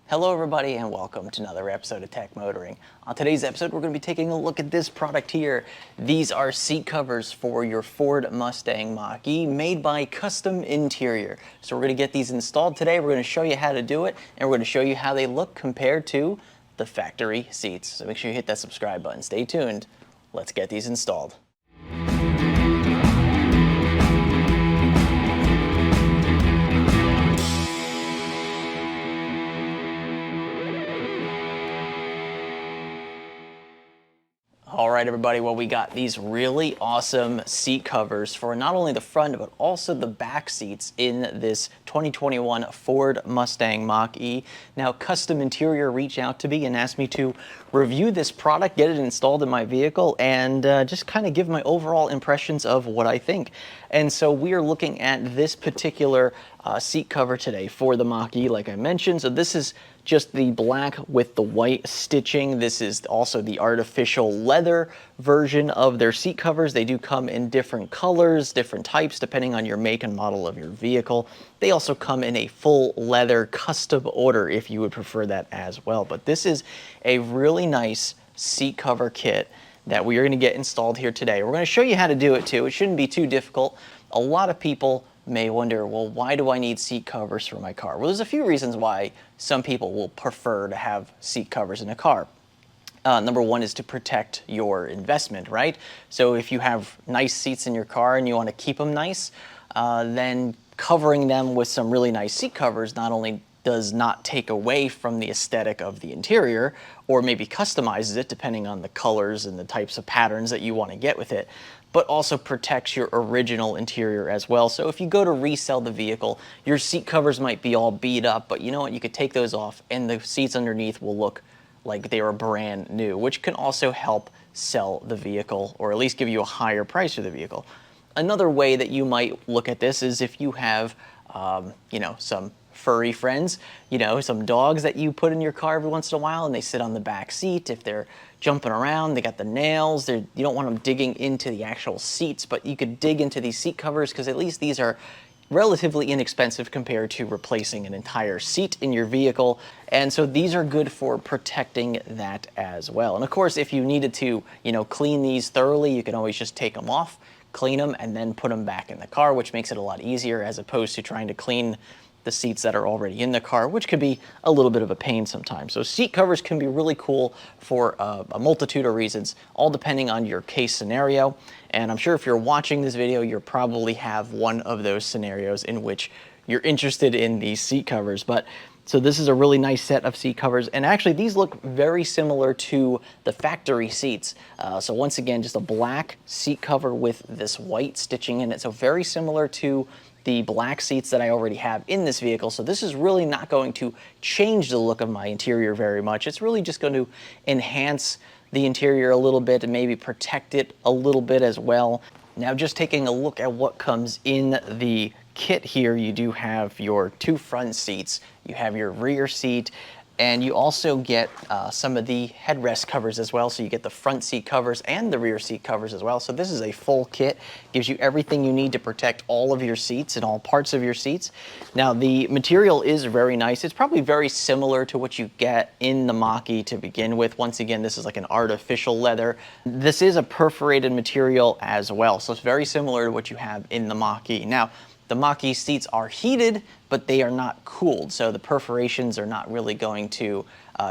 Hello everybody and welcome to another episode of Tech Motoring. On today's episode we're going to be taking a look at this product here. These are seat covers for your Ford Mustang Mach-E made by Kustom Interior. So we're going to get these installed today. We're going to show you how to do it and we're going to show you how they look compared to the factory seats. So make sure you hit that subscribe button. Stay tuned. Let's get these installed. All right, everybody, well, we got these really awesome seat covers for not only the front, but also the back seats in this 2021 Ford Mustang Mach-E. Now, Kustom Interior reached out to me and asked me to review this product, get it installed in my vehicle, and just kind of give my overall impressions of what I think. And so we are looking at this particular seat cover today for the Mach-E, like I mentioned. So this is just the black with the white stitching. This is also the artificial leather version of their seat covers. They do come in different colors, different types, depending on your make and model of your vehicle. They also come in a full leather custom order if you would prefer that as well. But this is a really nice seat cover kit that we are going to get installed here today. We're going to show you how to do it too. It shouldn't be too difficult. A lot of people may wonder, well, why do I need seat covers for my car? Well, there's a few reasons why some people will prefer to have seat covers in a car. Number one is to protect your investment, right? So if you have nice seats in your car and you want to keep them nice, then covering them with some really nice seat covers not only does not take away from the aesthetic of the interior, or maybe customizes it depending on the colors and the types of patterns that you want to get with it, but also protects your original interior as well. So if you go to resell the vehicle, your seat covers might be all beat up, but you know what, you could take those off and the seats underneath will look like they were brand new, which can also help sell the vehicle, or at least give you a higher price for the vehicle. Another way that you might look at this is if you have, some furry friends, some dogs that you put in your car every once in a while and they sit on the back seat. If they're jumping around, they got the nails, you don't want them digging into the actual seats, but you could dig into these seat covers because at least these are relatively inexpensive compared to replacing an entire seat in your vehicle. And so these are good for protecting that as well. And of course, if you needed to, clean these thoroughly, you can always just take them off, clean them, and then put them back in the car, which makes it a lot easier as opposed to trying to clean the seats that are already in the car, which could be a little bit of a pain sometimes. So seat covers can be really cool for a multitude of reasons, all depending on your case scenario. And I'm sure if you're watching this video, you probably have one of those scenarios in which you're interested in these seat covers. So this is a really nice set of seat covers, and actually these look very similar to the factory seats. So once again, just a black seat cover with this white stitching in it. So very similar to the black seats that I already have in this vehicle. So this is really not going to change the look of my interior very much. It's really just going to enhance the interior a little bit and maybe protect it a little bit as well. Now, just taking a look at what comes in the kit here, you do have your two front seats, you have your rear seat, and you also get some of the headrest covers as well. So you get the front seat covers and the rear seat covers as well. So this is a full kit, gives you everything you need to protect all of your seats and all parts of your seats. Now, the material is very nice. It's probably very similar to what you get in the Mach-E to begin with. Once again, this is like an artificial leather. This is a perforated material as well. So it's very similar to what you have in the Mach-E. Now, the Mach-E seats are heated, but they are not cooled, so the perforations are not really going to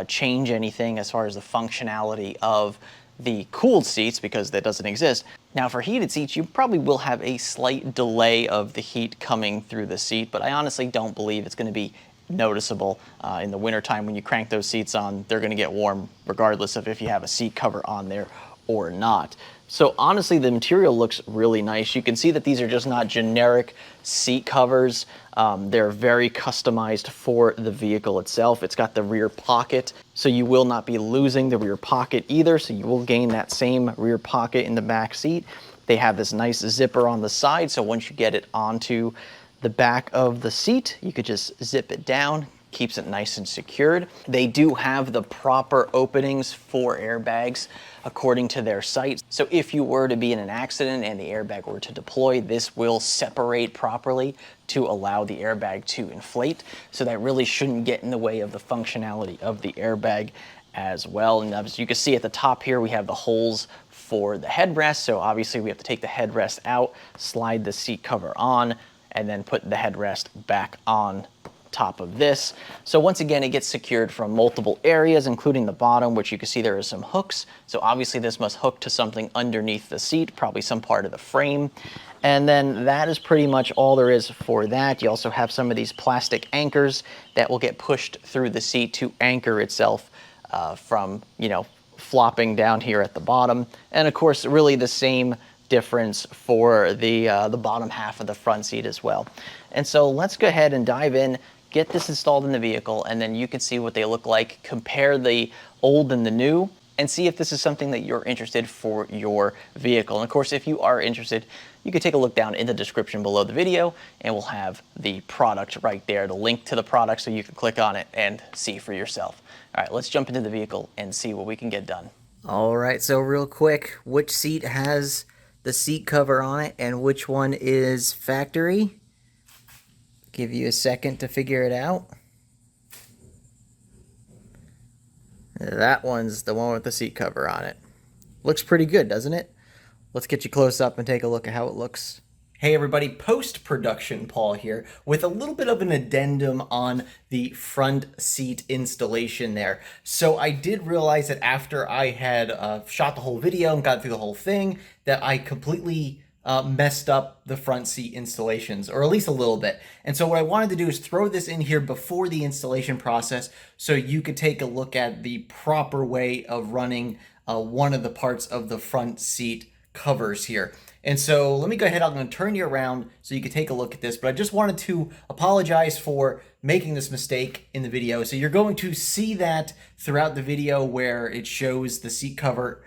change anything as far as the functionality of the cooled seats, because that doesn't exist. Now, for heated seats, you probably will have a slight delay of the heat coming through the seat, but I honestly don't believe it's going to be noticeable. In the wintertime when you crank those seats on, they're going to get warm regardless of if you have a seat cover on there or not. So honestly, the material looks really nice. You can see that these are just not generic seat covers. They're very customized for the vehicle itself. It's got the rear pocket, so you will not be losing the rear pocket either. So you will gain that same rear pocket in the back seat. They have this nice zipper on the side, so once you get it onto the back of the seat, you could just zip it down, keeps it nice and secured. They do have the proper openings for airbags according to their site. So if you were to be in an accident and the airbag were to deploy, this will separate properly to allow the airbag to inflate. So that really shouldn't get in the way of the functionality of the airbag as well. And as you can see at the top here, we have the holes for the headrest. So obviously we have to take the headrest out, slide the seat cover on, and then put the headrest back on top of this. So once again, it gets secured from multiple areas, including the bottom, which you can see there are some hooks. So obviously this must hook to something underneath the seat, probably some part of the frame. And then that is pretty much all there is for that. You also have some of these plastic anchors that will get pushed through the seat to anchor itself from, you know, flopping down here at the bottom. And of course, really the same difference for the bottom half of the front seat as well. And so let's go ahead and dive in, get this installed in the vehicle, and then you can see what they look like, compare the old and the new, and see if this is something that you're interested for your vehicle. And of course, if you are interested, you can take a look down in the description below the video, and we'll have the product right there, the link to the product, so you can click on it and see for yourself. All right, let's jump into the vehicle and see what we can get done. All right, so real quick, which seat has the seat cover on it and which one is factory? Give you a second to figure it out. That one's the one with the seat cover on it. Looks pretty good, doesn't it? Let's get you close up and take a look at how it looks. Hey everybody, post-production Paul here with a little bit of an addendum on the front seat installation there. So I did realize that after I had shot the whole video and got through the whole thing that I completely messed up the front seat installations, or at least a little bit. And so what I wanted to do is throw this in here before the installation process so you could take a look at the proper way of running one of the parts of the front seat covers here. And so let me go ahead, I'm going to turn you around so you can take a look at this, but I just wanted to apologize for making this mistake in the video. So you're going to see that throughout the video where it shows the seat cover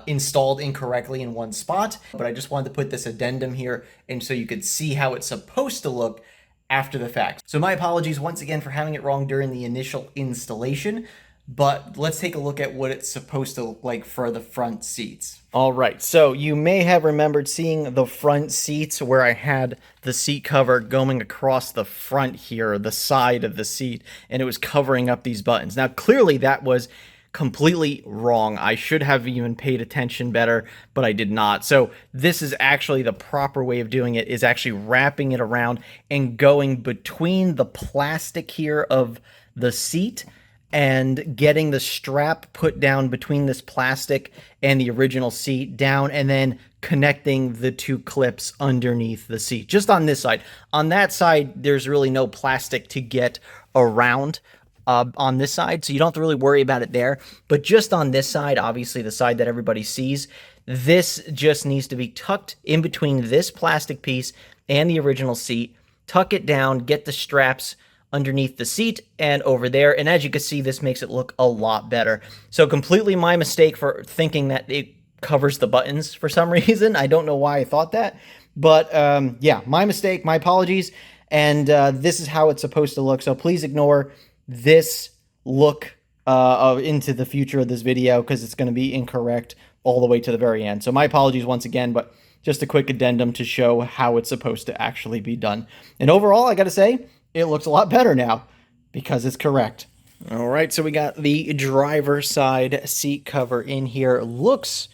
installed incorrectly in one spot, but I just wanted to put this addendum here and so you could see how it's supposed to look after the fact. So my apologies once again for having it wrong during the initial installation, but let's take a look at what it's supposed to look like for the front seats. All right, so you may have remembered seeing the front seats where I had the seat cover going across the front here, the side of the seat, and it was covering up these buttons. Now, clearly that was completely wrong. I should have even paid attention better, but I did not. So this is actually the proper way of doing it, is actually wrapping it around and going between the plastic here of the seat and getting the strap put down between this plastic and the original seat down, and then connecting the two clips underneath the seat. Just on this side. On that side, there's really no plastic to get around on this side, so you don't have to really worry about it there. But just on this side, obviously the side that everybody sees, this just needs to be tucked in between this plastic piece and the original seat. Tuck it down, get the straps underneath the seat and over there, and as you can see, this makes it look a lot better. So completely my mistake for thinking that it covers the buttons for some reason. I don't know why I thought that, but yeah, my mistake, my apologies, and this is how it's supposed to look. So please ignore this look into the future of this video, because it's going to be incorrect all the way to the very end. So my apologies once again, but just a quick addendum to show how it's supposed to actually be done. And overall, I got to say, it looks a lot better now because it's correct. All right, so we got the driver's side seat cover in here. Looks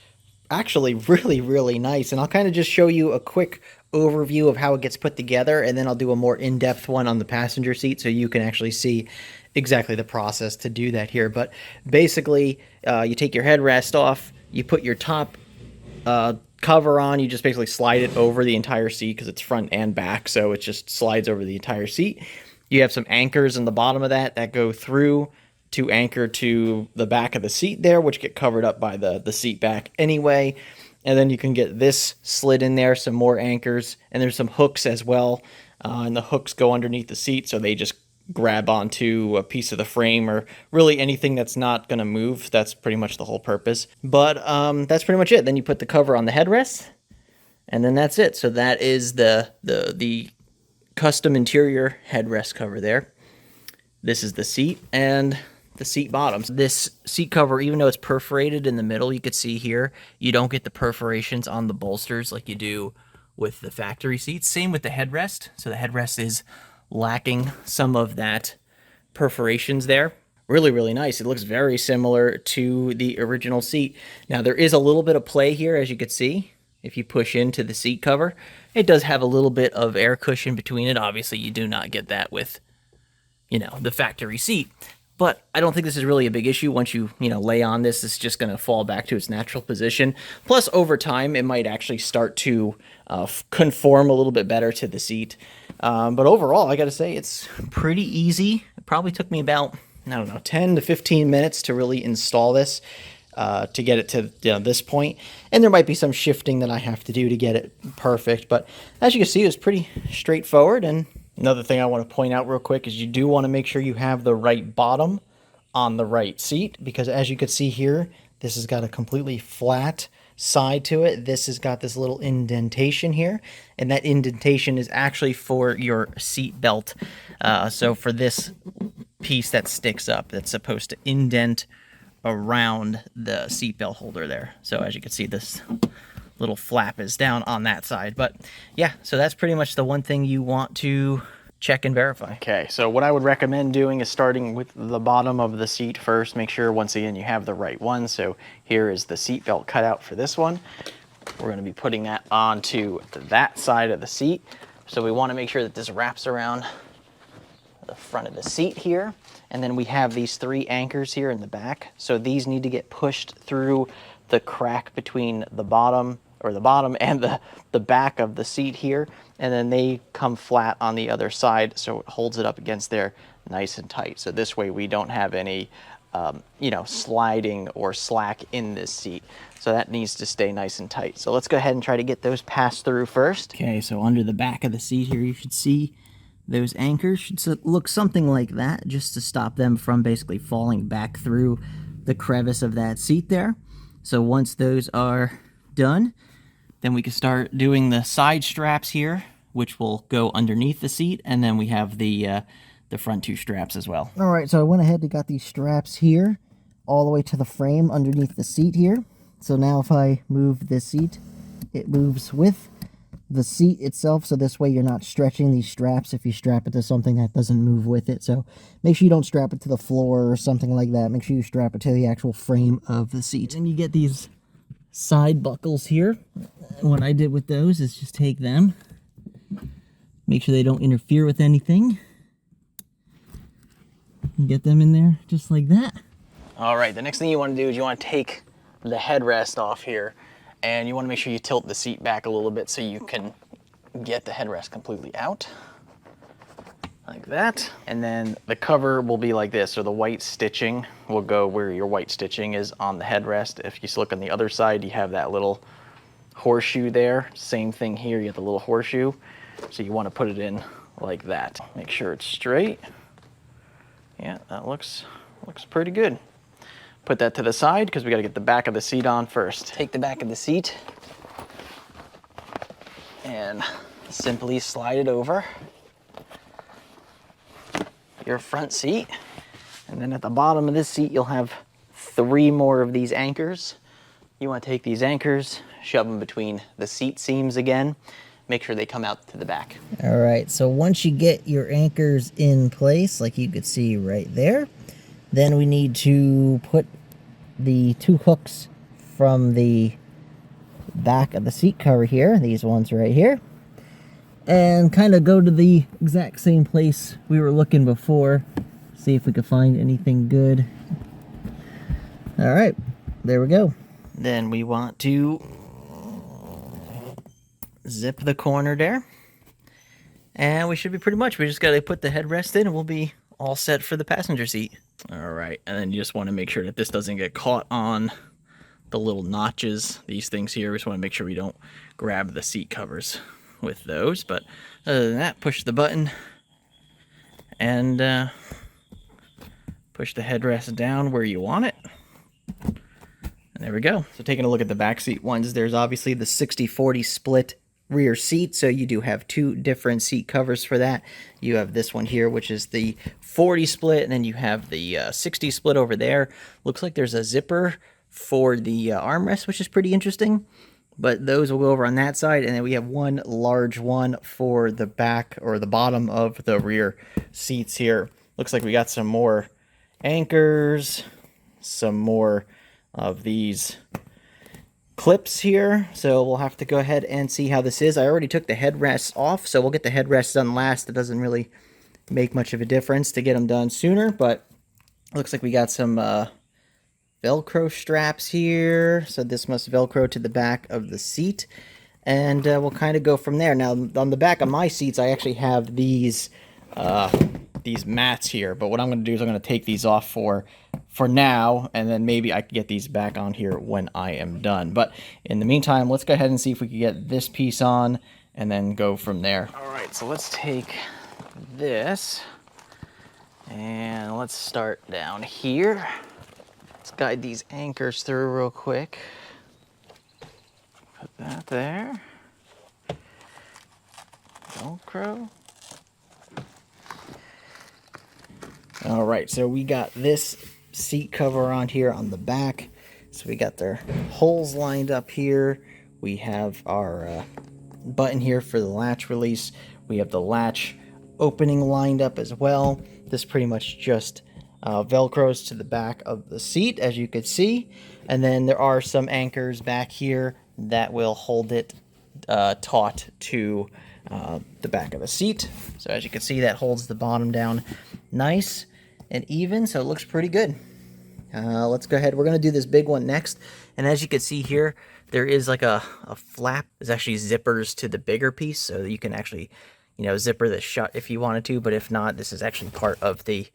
actually really, really nice. And I'll kind of just show you a quick overview of how it gets put together, and then I'll do a more in-depth one on the passenger seat so you can actually see exactly the process to do that here. But basically, you take your headrest off, you put your top cover on, you just basically slide it over the entire seat because it's front and back, so it just slides over the entire seat. You have some anchors in the bottom of that go through to anchor to the back of the seat there, which get covered up by the seat back anyway. And then you can get this slid in there, some more anchors, and there's some hooks as well. And the hooks go underneath the seat, so they just grab onto a piece of the frame, or really anything that's not going to move. That's pretty much the whole purpose. But that's pretty much it. Then you put the cover on the headrest, and then that's it. So that is the Kustom Interior headrest cover there. This is the seat and the seat bottoms. This seat cover, even though it's perforated in the middle, you could see here, you don't get the perforations on the bolsters like you do with the factory seats. Same with the headrest. So the headrest is lacking some of that perforations there. Really, really nice. It looks very similar to the original seat. Now, there is a little bit of play here, as you can see. If you push into the seat cover, it does have a little bit of air cushion between it. Obviously, you do not get that with, the factory seat. But I don't think this is really a big issue. Once you, lay on this, it's just going to fall back to its natural position. Plus, over time, it might actually start to conform a little bit better to the seat. But overall, I got to say, it's pretty easy. It probably took me about, 10 to 15 minutes to really install this, to get it to this point. And there might be some shifting that I have to do to get it perfect. But as you can see, it's pretty straightforward. And another thing I want to point out real quick is you do want to make sure you have the right bottom on the right seat, because as you can see here, this has got a completely flat side to it. This has got this little indentation here, and that indentation is actually for your seat belt. So for this piece that sticks up, that's supposed to indent around the seatbelt holder there. So as you can see, this little flap is down on that side. But yeah, so that's pretty much the one thing you want to check and verify. Okay, so what I would recommend doing is starting with the bottom of the seat first. Make sure, once again, you have the right one. So here is the seatbelt cutout for this one. We're going to be putting that onto that side of the seat. So we want to make sure that this wraps around the front of the seat here. And then we have these 3 anchors here in the back. So these need to get pushed through the crack between the bottom and the back of the seat here. And then they come flat on the other side, so it holds it up against there nice and tight. So this way we don't have any, sliding or slack in this seat. So that needs to stay nice and tight. So let's go ahead and try to get those passed through first. Okay, so under the back of the seat here, you should see those anchors should look something like that, just to stop them from basically falling back through the crevice of that seat there. So once those are done, then we can start doing the side straps here, which will go underneath the seat, and then we have the front 2 straps as well. All right, so I went ahead and got these straps here all the way to the frame underneath the seat here. So now if I move this seat, it moves with the seat itself, so this way you're not stretching these straps if you strap it to something that doesn't move with it. So make sure you don't strap it to the floor or something like that. Make sure you strap it to the actual frame of the seat. And you get these side buckles here. What I did with those is just take them, make sure they don't interfere with anything, and get them in there just like that. All right, the next thing you want to do is you want to take the headrest off here, and you want to make sure you tilt the seat back a little bit so you can get the headrest completely out, like that. And then the cover will be like this, so the white stitching will go where your white stitching is on the headrest. If you look on the other side, you have that little horseshoe there. Same thing here, you get the little horseshoe. So you want to put it in like that. Make sure it's straight. Yeah, that looks pretty good. Put that to the side because we got to get the back of the seat on first. Take the back of the seat and simply slide it over your front seat. And then at the bottom of this seat, you'll have 3 more of these anchors. You want to take these anchors, shove them between the seat seams again. Make sure they come out to the back. All right, so once you get your anchors in place, like you could see right there, then we need to put the 2 hooks from the back of the seat cover here, these ones right here, and kind of go to the exact same place we were looking before. See if we can find anything good. All right, there we go. Then we want to zip the corner there, and we should be pretty much, we just got to put the headrest in and we'll be all set for the passenger seat. All right, and then you just want to make sure that this doesn't get caught on the little notches, these things here. We just want to make sure we don't grab the seat covers with those. But other than that, push the button and push the headrest down where you want it. And there we go. So taking a look at the back seat ones, there's obviously the 60-40 split rear seat, so you do have two different seat covers for that. You have this one here, which is the 40 split, and then you have the 60 split over there. Looks like there's a zipper for the armrest, which is pretty interesting. But those will go over on that side, and then we have one large one for the back or the bottom of the rear seats here. Looks like we got some more anchors, some more of these clips here, so we'll have to go ahead and see how this is. I already took the headrests off, so we'll get the headrests done last. It doesn't really make much of a difference to get them done sooner, but looks like we got some Velcro straps here, so this must Velcro to the back of the seat, and we'll kind of go from there. Now, on the back of my seats, I actually have these mats here, but what I'm going to do is I'm going to take these off for now, and then maybe I can get these back on here when I am done. But in the meantime, let's go ahead and see if we can get this piece on and then go from there. All right, so let's take this and let's start down here. Let's guide these anchors through real quick. Put that there. Velcro. All right, so we got this seat cover on here on the back. So we got their holes lined up here. We have our button here for the latch release. We have the latch opening lined up as well. This pretty much just Velcros to the back of the seat, as you could see. And then there are some anchors back here that will hold it taut to the back of the seat. So as you can see, that holds the bottom down nice and even, so it looks pretty good. Let's go ahead. We're going to do this big one next. And as you can see here, there is like a flap. There's actually zippers to the bigger piece, so that you can actually, you know, zipper this shut if you wanted to. But if not, this is actually part of the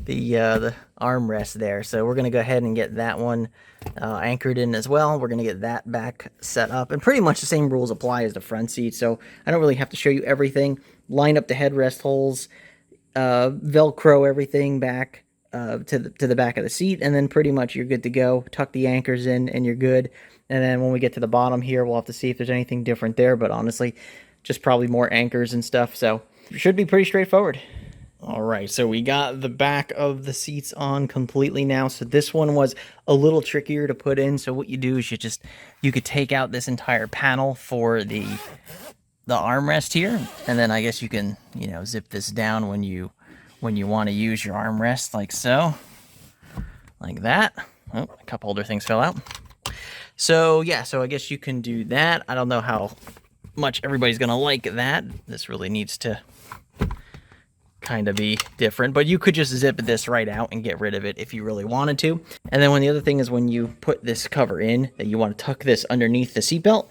the armrest there. So we're going to go ahead and get that one anchored in as well. We're going to get that back set up. And pretty much the same rules apply as the front seat, so I don't really have to show you everything. Line up the headrest holes, Velcro everything back to the back of the seat, and then pretty much you're good to go. Tuck the anchors in and you're good. And then when we get to the bottom here, we'll have to see if there's anything different there, but honestly, just probably more anchors and stuff, so it should be pretty straightforward. All right, so we got the back of the seats on completely now. So this one was a little trickier to put in. So what you do is you could take out this entire panel for the armrest here, and then I guess you can, you know, zip this down when you want to use your armrest, like so, like that. Oh, a cup holder things fell out. So yeah, so I guess you can do that. I don't know how much everybody's gonna like that. This really needs to kind of be different, but you could just zip this right out and get rid of it if you really wanted to. And then the other thing is when you put this cover in, that you want to tuck this underneath the seatbelt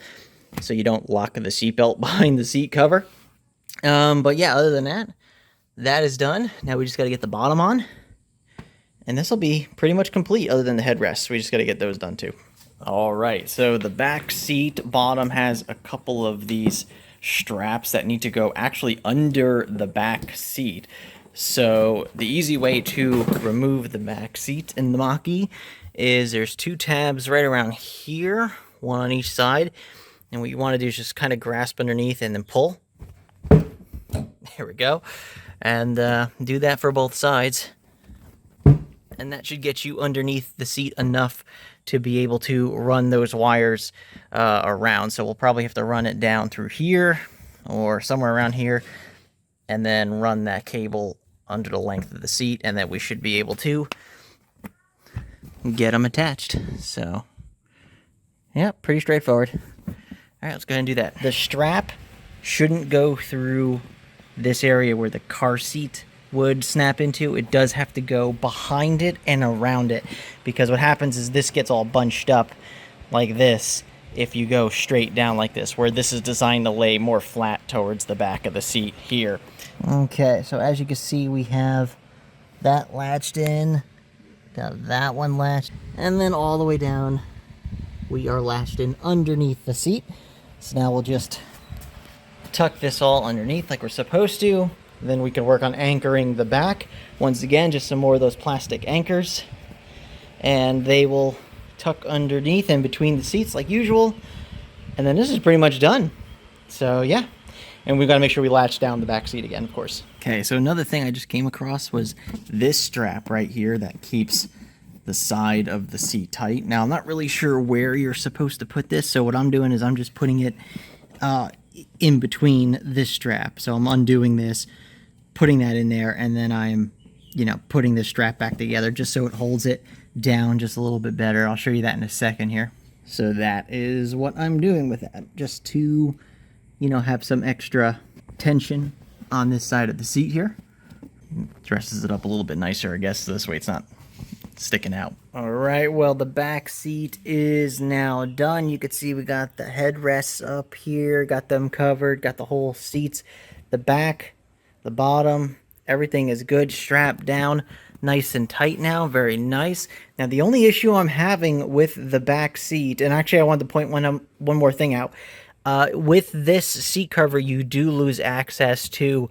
so you don't lock the seatbelt behind the seat cover. But yeah, other than that, that is done. Now we just got to get the bottom on, and this will be pretty much complete other than the headrests. We just got to get those done too. All right, so the back seat bottom has a couple of these straps that need to go actually under the back seat. So the easy way to remove the back seat in the Mach-E is there's two tabs right around here, one on each side, and what you want to do is just kind of grasp underneath and then pull. There we go. And do that for both sides, and that should get you underneath the seat enough to be able to run those wires around. So we'll probably have to run it down through here or somewhere around here, and then run that cable under the length of the seat, and then we should be able to get them attached. So yeah, pretty straightforward. All right, let's go ahead and do that. The strap shouldn't go through this area where the car seat would snap into. It does have to go behind it and around it, because what happens is this gets all bunched up like this if you go straight down like this, where this is designed to lay more flat towards the back of the seat here. Okay, so as you can see, we have that latched in, got that one latched, and then all the way down we are latched in underneath the seat. So now we'll just tuck this all underneath like we're supposed to. Then we can work on anchoring the back. Once again, just some more of those plastic anchors, and they will tuck underneath and between the seats like usual. And then this is pretty much done. So yeah, and we've got to make sure we latch down the back seat again, of course. Okay, so another thing I just came across was this strap right here that keeps the side of the seat tight. Now, I'm not really sure where you're supposed to put this, so what I'm doing is I'm just putting it in between this strap. So I'm undoing this, putting that in there, and then I'm, putting this strap back together just so it holds it down just a little bit better. I'll show you that in a second here. So that is what I'm doing with that, just to, have some extra tension on this side of the seat here. Dresses it up a little bit nicer, I guess, so this way it's not sticking out. All right, well, the back seat is now done. You can see we got the headrests up here, got them covered, got the whole seats, the back, the bottom, everything is good, strapped down, nice and tight now, very nice. Now, the only issue I'm having with the back seat, and actually I wanted to point one more thing out. With this seat cover, you do lose access to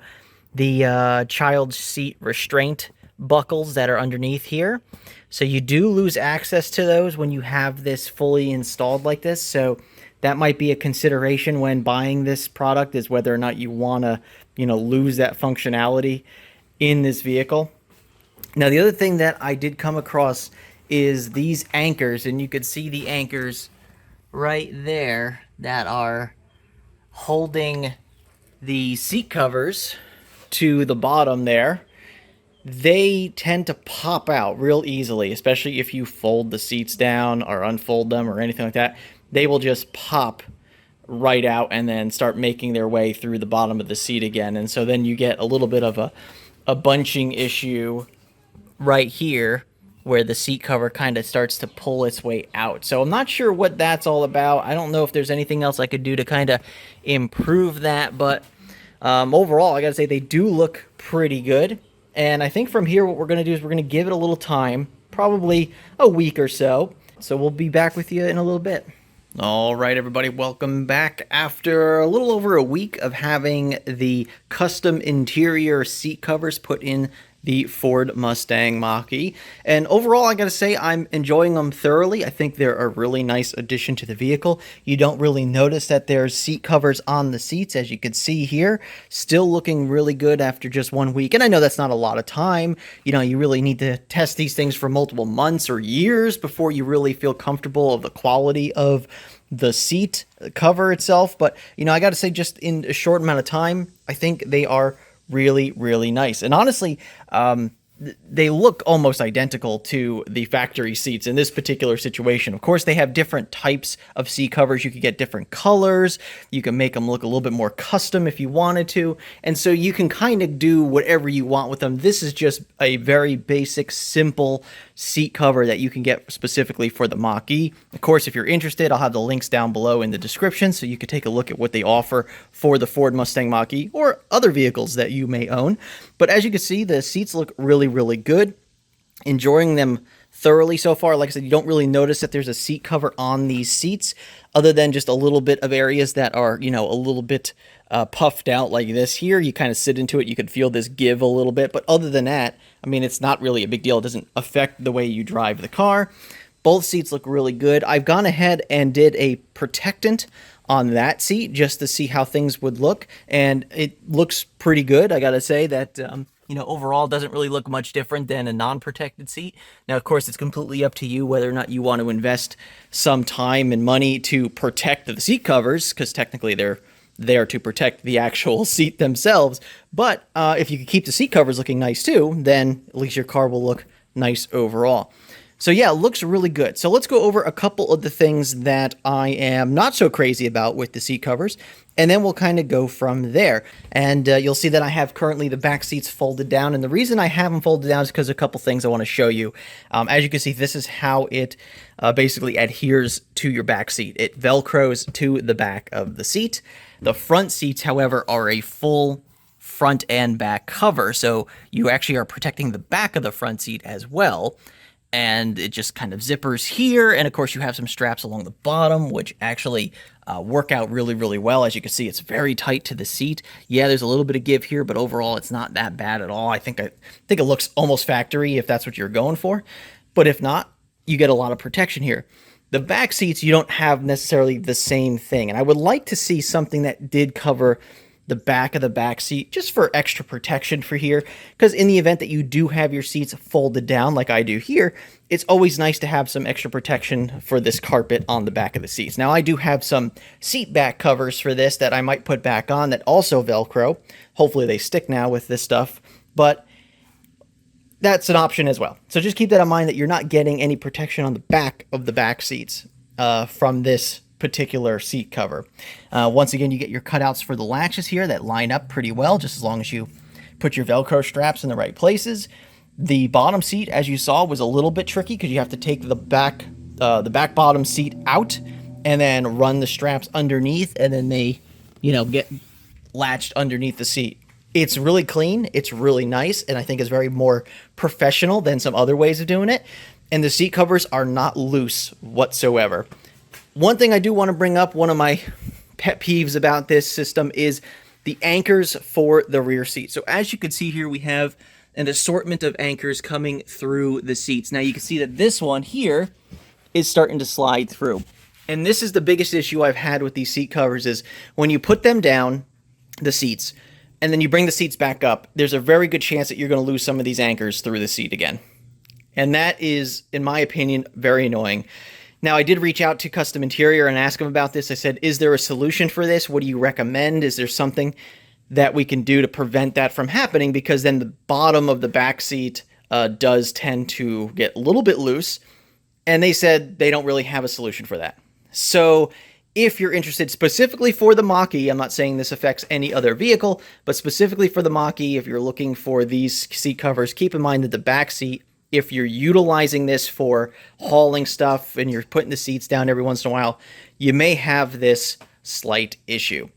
the child seat restraint buckles that are underneath here. So you do lose access to those when you have this fully installed like this. So that might be a consideration when buying this product, is whether or not you want to, lose that functionality in this vehicle. Now, the other thing that I did come across is these anchors, and you could see the anchors right there that are holding the seat covers to the bottom there. They tend to pop out real easily, especially if you fold the seats down or unfold them or anything like that. They will just pop right out and then start making their way through the bottom of the seat again. And so then you get a little bit of a bunching issue right here, where the seat cover kind of starts to pull its way out. So I'm not sure what that's all about. I don't know if there's anything else I could do to kind of improve that, but overall, I gotta say they do look pretty good. And I think from here, what we're gonna do is we're gonna give it a little time, probably a week or so. So we'll be back with you in a little bit. All right, everybody, welcome back. After a little over a week of having the custom interior seat covers put in the Ford Mustang Mach-E. And overall, I gotta say, I'm enjoying them thoroughly. I think they're a really nice addition to the vehicle. You don't really notice that there's seat covers on the seats, as you can see here. Still looking really good after just 1 week. And I know that's not a lot of time. You really need to test these things for multiple months or years before you really feel comfortable of the quality of the seat cover itself. But, I gotta say, just in a short amount of time, I think they are really, really nice. And honestly, they look almost identical to the factory seats in this particular situation. Of course, they have different types of seat covers. You could get different colors. You can make them look a little bit more custom if you wanted to. And so you can kind of do whatever you want with them. This is just a very basic, simple seat cover that you can get specifically for the Mach-E. Of course, if you're interested, I'll have the links down below in the description so you can take a look at what they offer for the Ford Mustang Mach-E or other vehicles that you may own. But as you can see, the seats look really, really good. Enjoying them thoroughly so far. Like I said, you don't really notice that there's a seat cover on these seats, other than just a little bit of areas that are, a little bit puffed out like this here. You kind of sit into it, you could feel this give a little bit, but other than that, I mean, it's not really a big deal. It doesn't affect the way you drive the car. Both seats look really good. I've gone ahead and did a protectant on that seat just to see how things would look, and it looks pretty good. I gotta say that overall doesn't really look much different than a non-protected seat. Now, of course, it's completely up to you whether or not you want to invest some time and money to protect the seat covers, because technically they're there to protect the actual seat themselves. But if you could keep the seat covers looking nice too, then at least your car will look nice overall. So yeah, it looks really good. So let's go over a couple of the things that I am not so crazy about with the seat covers, and then we'll kind of go from there. And you'll see that I have currently the back seats folded down, and the reason I have them folded down is because a couple things I want to show you. As you can see, this is how it basically adheres to your back seat. It Velcros to the back of the seat. The front seats, however, are a full front and back cover, so you actually are protecting the back of the front seat as well. And it just kind of zippers here, and of course you have some straps along the bottom, which actually work out really, really well. As you can see, it's very tight to the seat. Yeah, there's a little bit of give here, but overall it's not that bad at all. I think it looks almost factory if that's what you're going for, but if not, you get a lot of protection here. The back seats, you don't have necessarily the same thing. And I would like to see something that did cover the back of the back seat just for extra protection for here. Because in the event that you do have your seats folded down like I do here, it's always nice to have some extra protection for this carpet on the back of the seats. Now, I do have some seat back covers for this that I might put back on that also Velcro. Hopefully they stick now with this stuff, but that's an option as well. So just keep that in mind that you're not getting any protection on the back of the back seats from this particular seat cover. Once again, you get your cutouts for the latches here that line up pretty well, just as long as you put your Velcro straps in the right places. The bottom seat, as you saw, was a little bit tricky because you have to take the back bottom seat out and then run the straps underneath, and then they, get latched underneath the seat. It's really clean, it's really nice, and I think it's very more professional than some other ways of doing it. And the seat covers are not loose whatsoever. One thing I do want to bring up, one of my pet peeves about this system, is the anchors for the rear seat. So as you can see here, we have an assortment of anchors coming through the seats. Now you can see that this one here is starting to slide through. And this is the biggest issue I've had with these seat covers, is when you put them down, the seats, and then you bring the seats back up, there's a very good chance that you're going to lose some of these anchors through the seat again. And that is, in my opinion, very annoying. Now, I did reach out to Kustom Interior and ask them about this. I said, is there a solution for this? What do you recommend? Is there something that we can do to prevent that from happening? Because then the bottom of the back seat does tend to get a little bit loose. And they said they don't really have a solution for that. So if you're interested specifically for the Mach-E, I'm not saying this affects any other vehicle, but specifically for the Mach-E, if you're looking for these seat covers, keep in mind that the back seat, if you're utilizing this for hauling stuff and you're putting the seats down every once in a while, you may have this slight issue.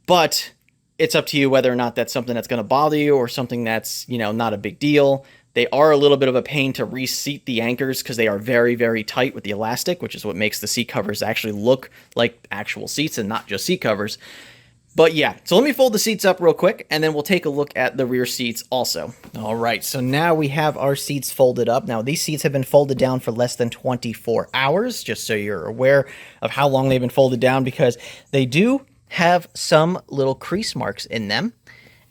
But it's up to you whether or not that's something that's going to bother you or something that's, not a big deal. They are a little bit of a pain to reseat the anchors because they are very, very tight with the elastic, which is what makes the seat covers actually look like actual seats and not just seat covers. But yeah, so let me fold the seats up real quick, and then we'll take a look at the rear seats also. All right, so now we have our seats folded up. Now, these seats have been folded down for less than 24 hours, just so you're aware of how long they've been folded down, because they do have some little crease marks in them.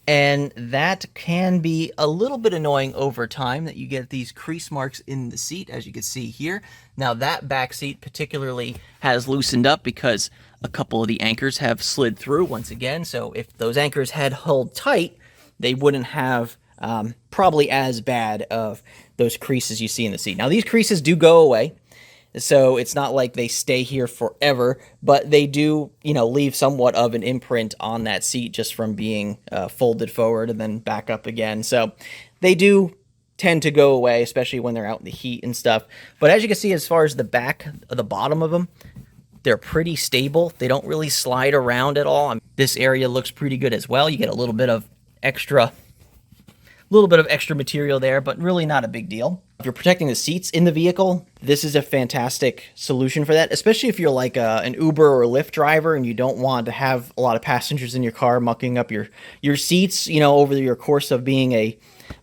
And that can be a little bit annoying over time, that you get these crease marks in the seat, as you can see here. Now, that back seat particularly has loosened up because a couple of the anchors have slid through once again. So if those anchors had held tight, they wouldn't have probably as bad of those creases you see in the seat. Now, these creases do go away. So it's not like they stay here forever, but they do, leave somewhat of an imprint on that seat just from being folded forward and then back up again. So they do tend to go away, especially when they're out in the heat and stuff. But as you can see, as far as the back, the bottom of them, they're pretty stable. They don't really slide around at all. This area looks pretty good as well. You get a little bit of extra material there, but really not a big deal. If you're protecting the seats in the vehicle, this is a fantastic solution for that, especially if you're like an Uber or Lyft driver and you don't want to have a lot of passengers in your car mucking up your seats, over your course of being a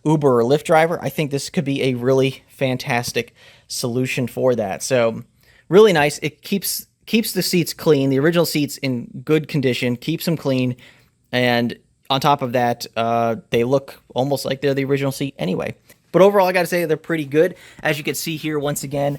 Uber or Lyft driver. I think this could be a really fantastic solution for that. So really nice. It keeps the seats clean, the original seats in good condition, keeps them clean, and on top of that, they look almost like they're the original seat anyway. But overall, I got to say they're pretty good. As you can see here, once again,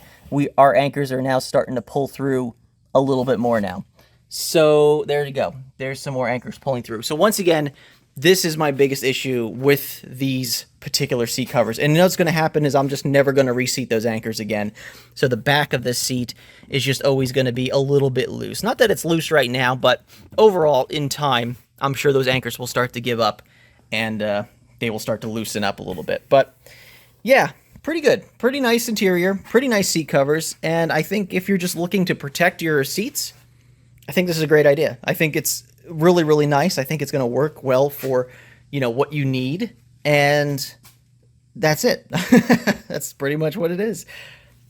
our anchors are now starting to pull through a little bit more now. So there you go. There's some more anchors pulling through. So once again, this is my biggest issue with these particular seat covers. And what's going to happen is I'm just never going to reseat those anchors again. So the back of this seat is just always going to be a little bit loose. Not that it's loose right now, but overall, in time, I'm sure those anchors will start to give up and they will start to loosen up a little bit. But yeah, pretty good. Pretty nice interior, pretty nice seat covers. And I think if you're just looking to protect your seats, I think this is a great idea. I think it's really, really nice. I think it's going to work well for, what you need. And that's it. That's pretty much what it is.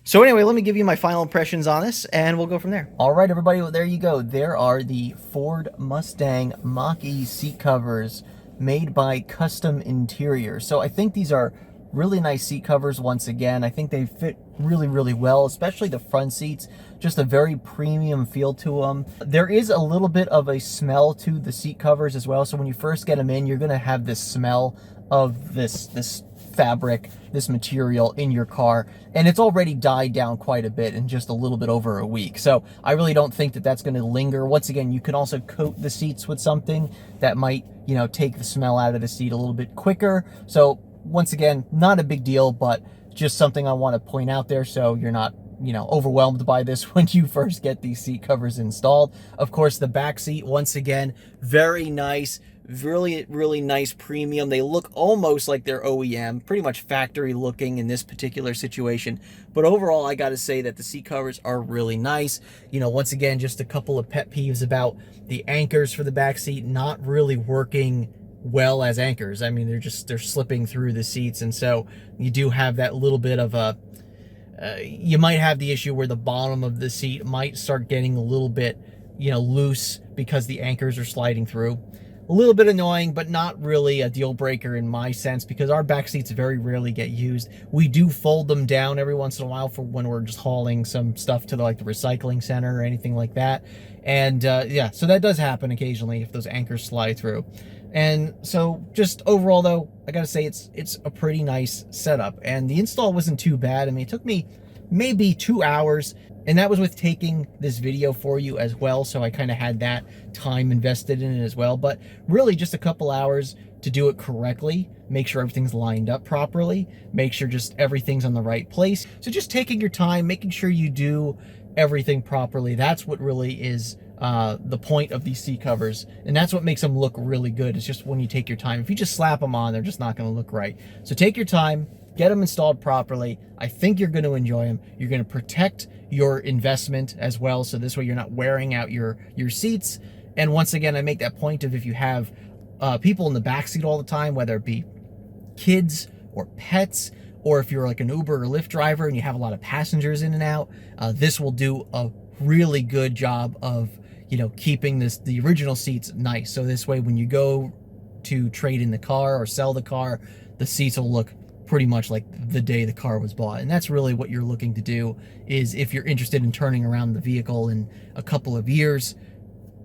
So anyway, let me give you my final impressions on this, and we'll go from there. All right, everybody, well, there you go. There are the Ford Mustang Mach-E seat covers made by Kustom Interior. So I think these are Really nice seat covers once again. I think they fit really, really well, especially the front seats. Just a very premium feel to them. There is a little bit of a smell to the seat covers as well. So when you first get them in, you're gonna have this smell of this fabric, this material in your car, and it's already died down quite a bit in just a little bit over a week. So I really don't think that that's going to linger. Once again, you can also coat the seats with something that might, you know, take the smell out of the seat a little bit quicker. So once again, not a big deal, but just something I want to point out there so you're not, you know, overwhelmed by this when you first get these seat covers installed. Of course, the back seat, once again, very nice. Really, really nice premium. They look almost like they're OEM, pretty much factory looking in this particular situation. But overall, I got to say that the seat covers are really nice. You know, once again, just a couple of pet peeves about the anchors for the back seat not really working well as anchors. I mean, they're slipping through the seats. And so you do have that little bit of a, you might have the issue where the bottom of the seat might start getting a little bit, you know, loose because the anchors are sliding through. A little bit annoying, but not really a deal breaker in my sense, because our back seats very rarely get used. We do fold them down every once in a while for when we're just hauling some stuff to the recycling center or anything like that. And yeah, so that does happen occasionally if those anchors slide through. And so just overall though, I gotta say it's a pretty nice setup, and the install wasn't too bad. I mean, it took me maybe 2 hours, and that was with taking this video for you as well, so I kind of had that time invested in it as well. But really just a couple hours to do it correctly, make sure everything's lined up properly, make sure just everything's on the right place. So just taking your time, making sure you do everything properly, that's what really is the point of these seat covers, and that's what makes them look really good. It's just when you take your time. If you just slap them on, they're just not going to look right. So take your time, get them installed properly. I think you're going to enjoy them. You're going to protect your investment as well, so this way you're not wearing out your seats. And once again, I make that point of, if you have people in the back seat all the time, whether it be kids or pets, or if you're like an Uber or Lyft driver and you have a lot of passengers in and out, this will do a really good job of, you know, keeping the original seats nice. So this way, when you go to trade in the car or sell the car, the seats will look pretty much like the day the car was bought. And that's really what you're looking to do, is if you're interested in turning around the vehicle in a couple of years,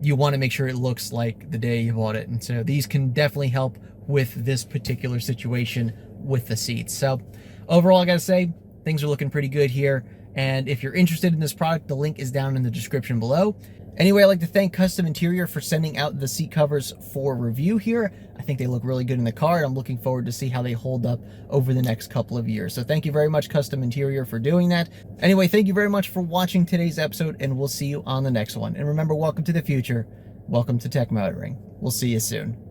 you want to make sure it looks like the day you bought it. And so these can definitely help with this particular situation with the seats. So overall, I gotta say, things are looking pretty good here. And if you're interested in this product, the link is down in the description below. Anyway, I'd like to thank Kustom Interior for sending out the seat covers for review here. I think they look really good in the car, and I'm looking forward to see how they hold up over the next couple of years. So thank you very much, Kustom Interior, for doing that. Anyway, thank you very much for watching today's episode, and we'll see you on the next one. And remember, welcome to the future. Welcome to Tech Motoring. We'll see you soon.